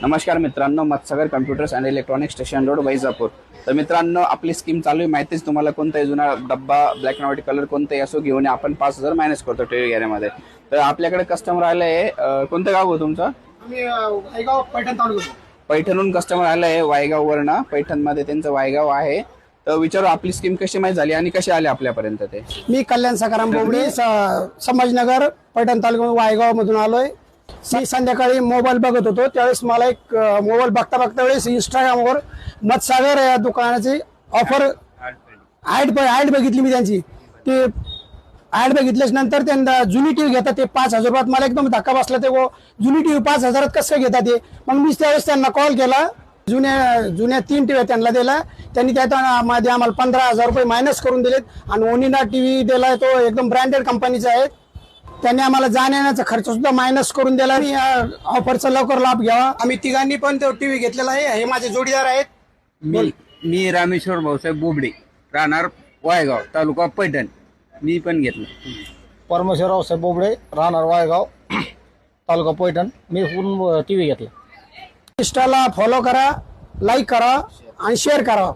नमस्कार मित्रांनो, Matsagar computers and electronic station road Vaijapur. तर मित्रांनो, आपली स्कीम चालू आहे, माहितीच तुम्हाला कोणताही जुना डब्बा ब्लॅक अँड व्हाईट कलर कोणताही असो घेऊन आपण 5,000 मायनस करतो टीव्ही घेण्यामध्ये। तर आपल्याकडे कस्टमर आले, कोणतं गाव हो तुमचं? आम्ही वायगाव पैठण तालुका पैठणहून कस्टमर आलंय, वायगाववरनं। पैठणमध्ये त्यांचं वायगाव आहे। तर विचारू आपली स्कीम कशी माहिती झाली आणि कशी आली आपल्यापर्यंत ते। मी कल्याण सकाराम बोबडे संभाजीनगर पैठण तालुका वायगाव मधून आलोय। मी संध्याकाळी मोबाईल बघत होतो, त्यावेळेस मला एक मोबाईल बघता बघता वेळेस इंस्टाग्रामवर मत्सागर या दुकानाची ऑफर ऍड बघितली मी त्यांची। ते ऍड बघितल्याच नंतर त्यांना जुनी टीव्ही घेतात ते 5,000 रुपयात। मला एकदम धक्का बसला, ते जुनी टीव्ही 5,000 कसं घेतात ते। मग मी त्यावेळेस त्यांना कॉल केला, जुन्या 3 टीव्ही त्यांना दिला। त्यांनी त्यामध्ये आम्हाला 15,000 रुपये मायनस करून दिलेत आणि ओनिडा टीव्ही दिलाय, तो एकदम ब्रँडेड कंपनीचा आहे। त्यांनी आम्हाला जाण्याचा खर्च सुद्धा मायनस करून दिला। आणि या ऑफरचा लवकर लाभ घ्यावा। आम्ही तिघांनी पण तो टीव्ही घेतलेला आहे। हे माझे जोडीदार आहेत। मी रामेश्वर भाऊसाहेब बोबडे, राहणार वायगाव, तालुका पैठण। मी पण घेतलं। परमेश्वर रावसाहेब बोबडे, राहणार वायगाव, तालुका पैठण। मी पूर्ण टीव्ही घेतला। इंस्टाला फॉलो करा, लाईक करा आणि शेअर करा।